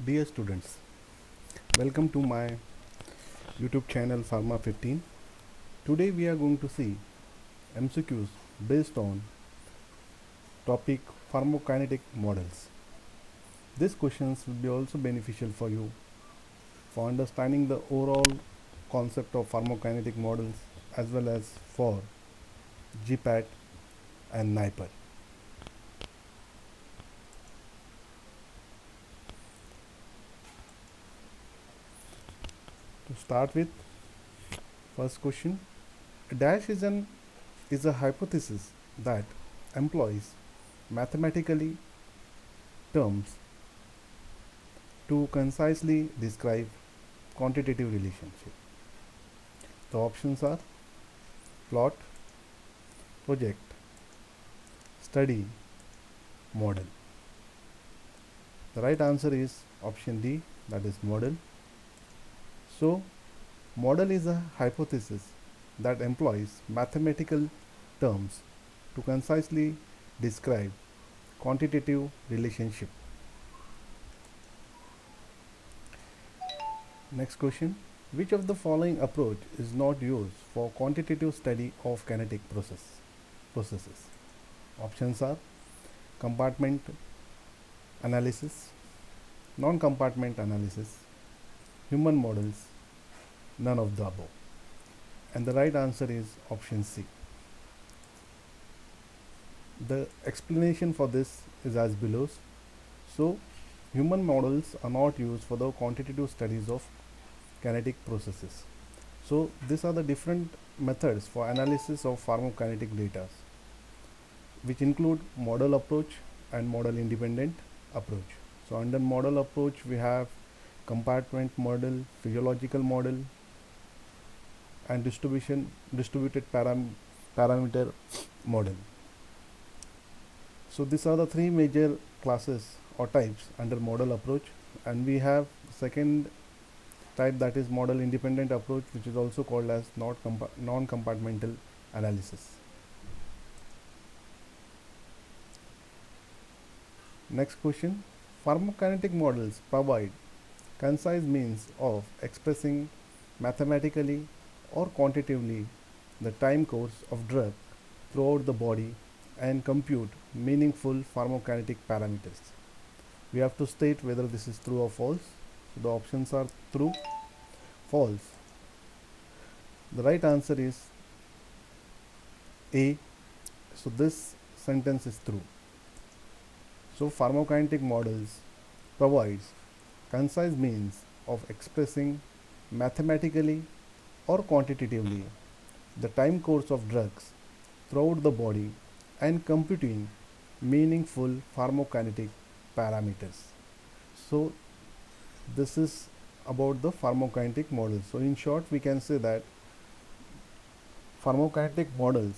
Dear students, welcome to my YouTube channel Pharma 15. Today we are going to see MCQs based on topic pharmacokinetic models. These questions will be also beneficial for you for understanding the overall concept of pharmacokinetic models as well as for GPAT and NIPER. To start with, first question, a dash is a hypothesis that employs mathematically terms to concisely describe quantitative relationship. The options are plot, project, study, model. The right answer is option D, that is model. So, model is a hypothesis that employs mathematical terms to concisely describe quantitative relationship. Next question. Which of the following approach is not used for quantitative study of kinetic processes? Options are compartment analysis, non-compartment analysis, human models, none of the above. And the right answer is option C. The explanation for this is as below. So, human models are not used for the quantitative studies of kinetic processes. So, these are the different methods for analysis of pharmacokinetic data, which include model approach and model independent approach. So, under model approach, we have compartment model, physiological model, and distributed parameter model. So these are the three major classes or types under model approach, and we have second type, that is model independent approach, which is also called as non-compartmental analysis. Next question. Pharmacokinetic models provide concise means of expressing mathematically or quantitatively the time course of drug throughout the body and compute meaningful pharmacokinetic parameters. We have to state whether this is true or false. So the options are true, false. The right answer is A. So this sentence is true. So pharmacokinetic models provides concise means of expressing mathematically or quantitatively the time course of drugs throughout the body and computing meaningful pharmacokinetic parameters. So this is about the pharmacokinetic models. So in short, we can say that pharmacokinetic models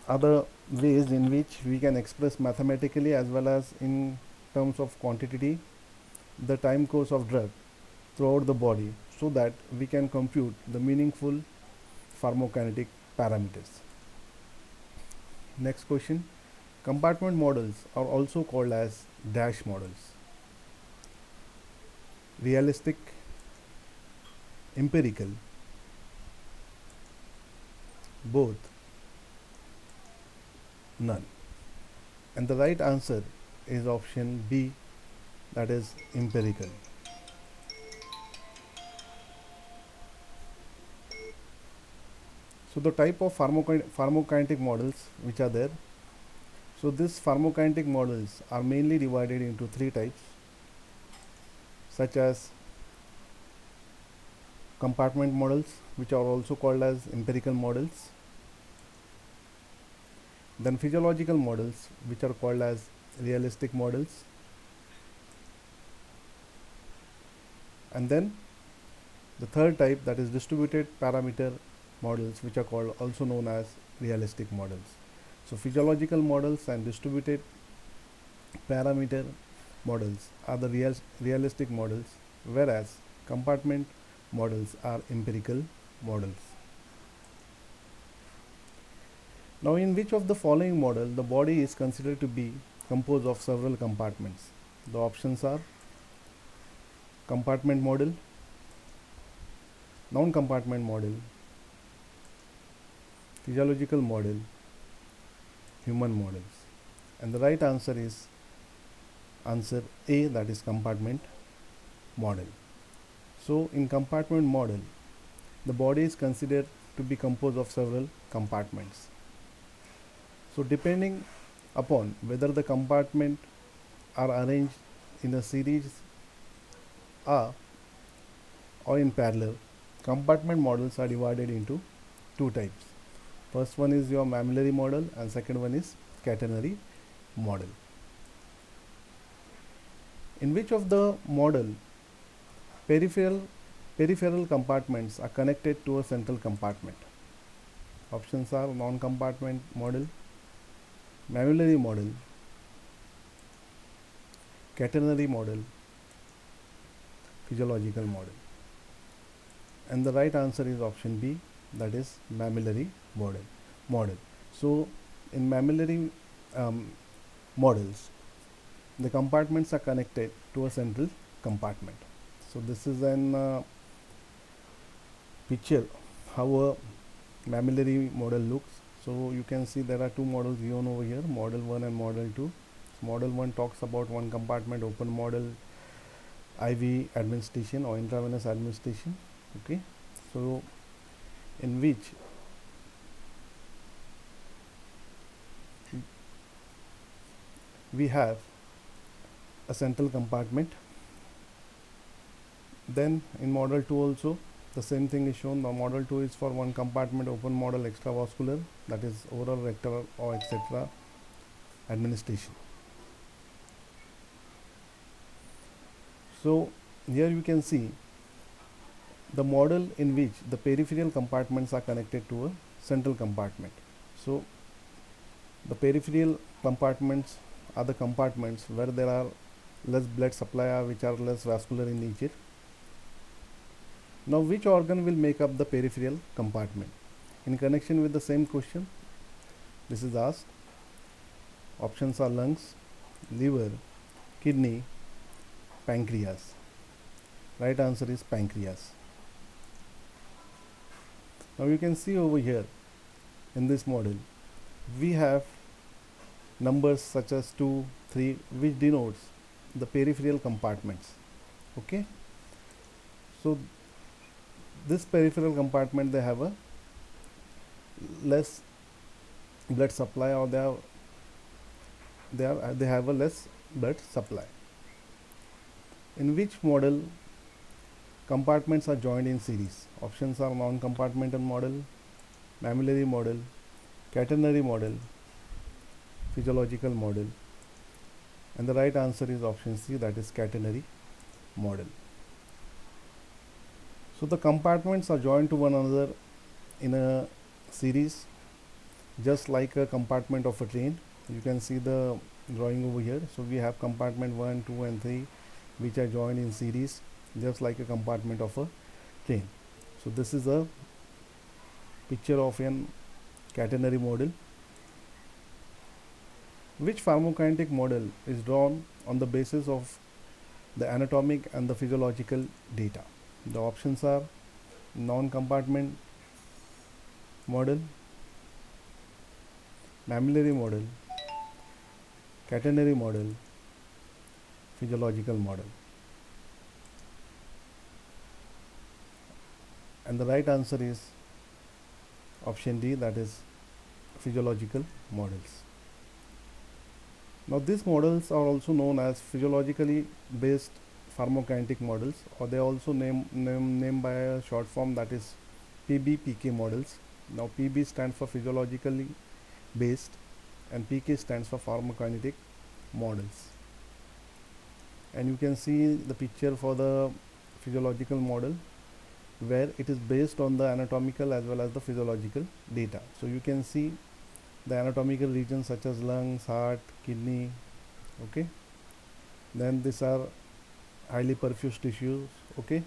are the ways in which we can express mathematically as well as in terms of quantity the time course of drug throughout the body so that we can compute the meaningful pharmacokinetic parameters. Next question. Compartment models are also called as dash models. Realistic, empirical, both, none. And the right answer is option B, that is empirical. So the type of pharmacokinetic models which are there. So these pharmacokinetic models are mainly divided into three types, such as compartment models, which are also called as empirical models, then physiological models, which are called as realistic models, and then the third type, that is distributed parameter models, which are called also known as realistic models. So physiological models and distributed parameter models are the realistic models, whereas compartment models are empirical models. Now, in which of the following model the body is considered to be composed of several compartments? The options are compartment model, non-compartment model, physiological model, human models. And the right answer is answer A, that is compartment model. So in compartment model, the body is considered to be composed of several compartments. So depending upon whether the compartment are arranged in a series A or in parallel, compartment models are divided into two types. First one is your mammillary model and second one is catenary model. In which of the model peripheral compartments are connected to a central compartment? Options are non-compartment model, mammillary model, catenary model, physiological model. And the right answer is option B, that is mammillary model. So in mammillary models, the compartments are connected to a central compartment. So this is an picture how a mammillary model looks. So you can see there are two models given over here, model 1 and model 2. Model 1 talks about one compartment open model, IV administration or intravenous administration. Okay, so in which we have a central compartment. Then in model 2 also the same thing is shown. Now model 2 is for one compartment open model extravascular, that is oral, rectal or etc. administration. So here you can see the model in which the peripheral compartments are connected to a central compartment. So the peripheral compartments are the compartments where there are less blood supply or which are less vascular in nature. Now which organ will make up the peripheral compartment? In connection with the same question, this is asked. Options are lungs, liver, kidney, pancreas. Right answer is pancreas. Now you can see over here in this model we have numbers such as 2, 3 which denotes the peripheral compartments. Okay, so this peripheral compartment, they have a less blood supply or they have a less blood supply. In which model compartments are joined in series? Options are non-compartmental model, mammillary model, catenary model, physiological model. And the right answer is option C, that is catenary model. So the compartments are joined to one another in a series, just like a compartment of a train. You can see the drawing over here. So we have compartment 1, 2 and 3 which are joined in series, just like a compartment of a train. So this is a picture of an catenary model. Which pharmacokinetic model is drawn on the basis of the anatomic and the physiological data? The options are non-compartment model, mammillary model, catenary model, physiological model. And the right answer is option D, that is physiological models. Now these models are also known as physiologically based pharmacokinetic models, or they are also named by a short form, that is PBPK models. Now PB stands for physiologically based and PK stands for pharmacokinetic models. And you can see the picture for the physiological model where it is based on the anatomical as well as the physiological data. So you can see the anatomical regions such as lungs, heart, kidney. Okay, then these are highly perfused tissues. Okay,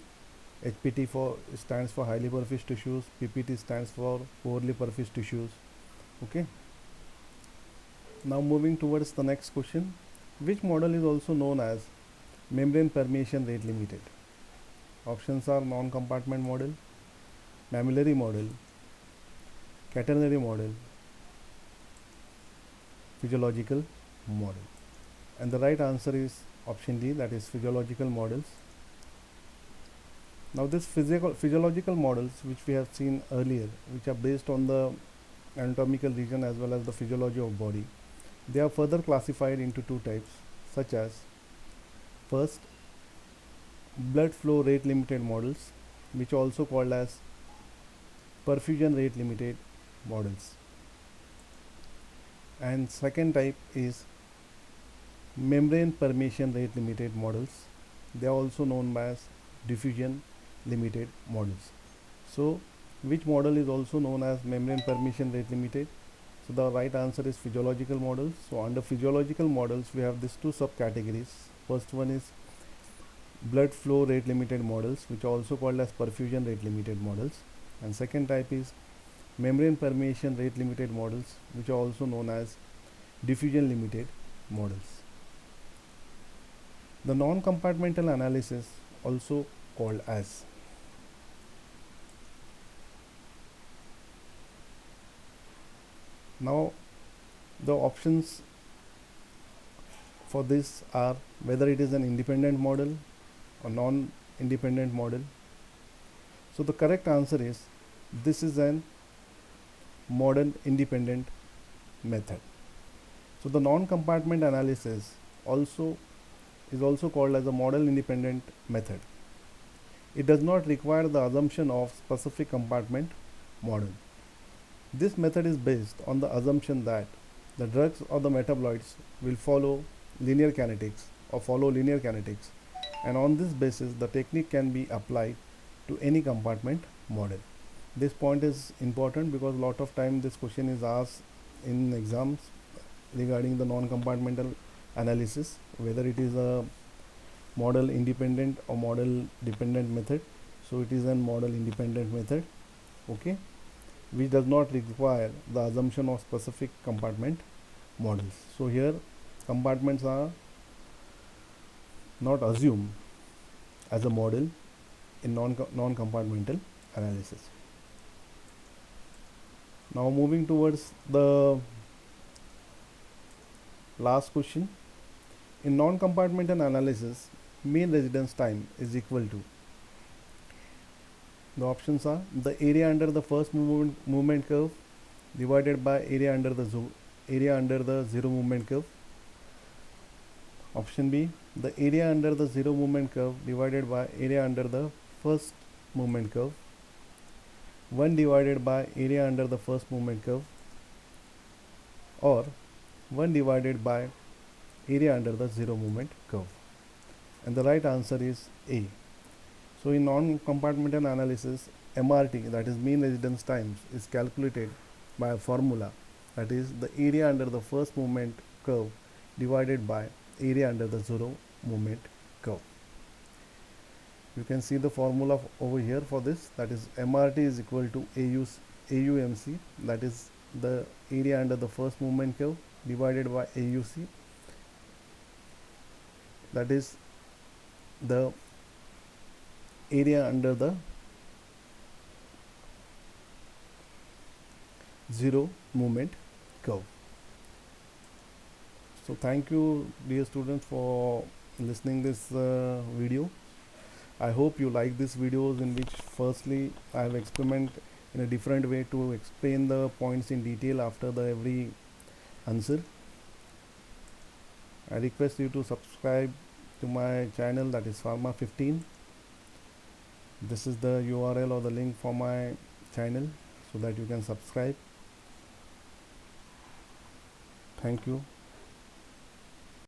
HPT stands for highly perfused tissues, PPT stands for poorly perfused tissues. Okay, now moving towards the next question. Which model is also known as membrane permeation rate limited? Options are non-compartment model, mammillary model, quaternary model, physiological model. And the right answer is option D, that is physiological models. Now this physiological models which we have seen earlier, which are based on the anatomical region as well as the physiology of body, they are further classified into two types, such as first, blood flow rate limited models, which are also called as perfusion rate limited models. And second type is membrane permeation rate limited models. They are also known as diffusion limited models. So which model is also known as membrane permeation rate limited? So the right answer is physiological models. So under physiological models we have these two subcategories. First one is blood flow rate limited models, which are also called as perfusion rate limited models, and second type is membrane permeation rate limited models, which are also known as diffusion limited models. The non-compartmental analysis, also called as now the options for this are whether it is an independent model or non-independent model. So the correct answer is this is an model independent method. So the non-compartment analysis also is also called as a model independent method. It does not require the assumption of specific compartment model. This method is based on the assumption that the drugs or the metabolites will follow linear kinetics and on this basis the technique can be applied to any compartment model. This point is important because a lot of time this question is asked in exams regarding the non-compartmental analysis, whether it is a model independent or model dependent method. So it is a model independent method, okay, which does not require the assumption of specific compartment models. So here compartments are not assumed as a model in non-compartmental analysis. Now moving towards the last question. In non-compartmental analysis, mean residence time is equal to, the options are the area under the first movement curve divided by area under the zero movement curve. Option B, the area under the zero movement curve divided by area under the first movement curve, 1 divided by area under the first movement curve, or 1 divided by area under the zero movement curve. And the right answer is A. So in non-compartmental analysis, MRT, that is mean residence times, is calculated by a formula, that is the area under the first movement curve divided by area under the zero movement curve. You can see the formula over here for this, that is MRT is equal to AUMC, that is the area under the first movement curve divided by AUC, that is the area under the zero movement curve. So thank you dear students for listening this video. I hope you like these videos in which firstly I have experimented in a different way to explain the points in detail after the every answer. I request you to subscribe to my channel, that is Pharma 15. This is the URL or the link for my channel so that you can subscribe. Thank you.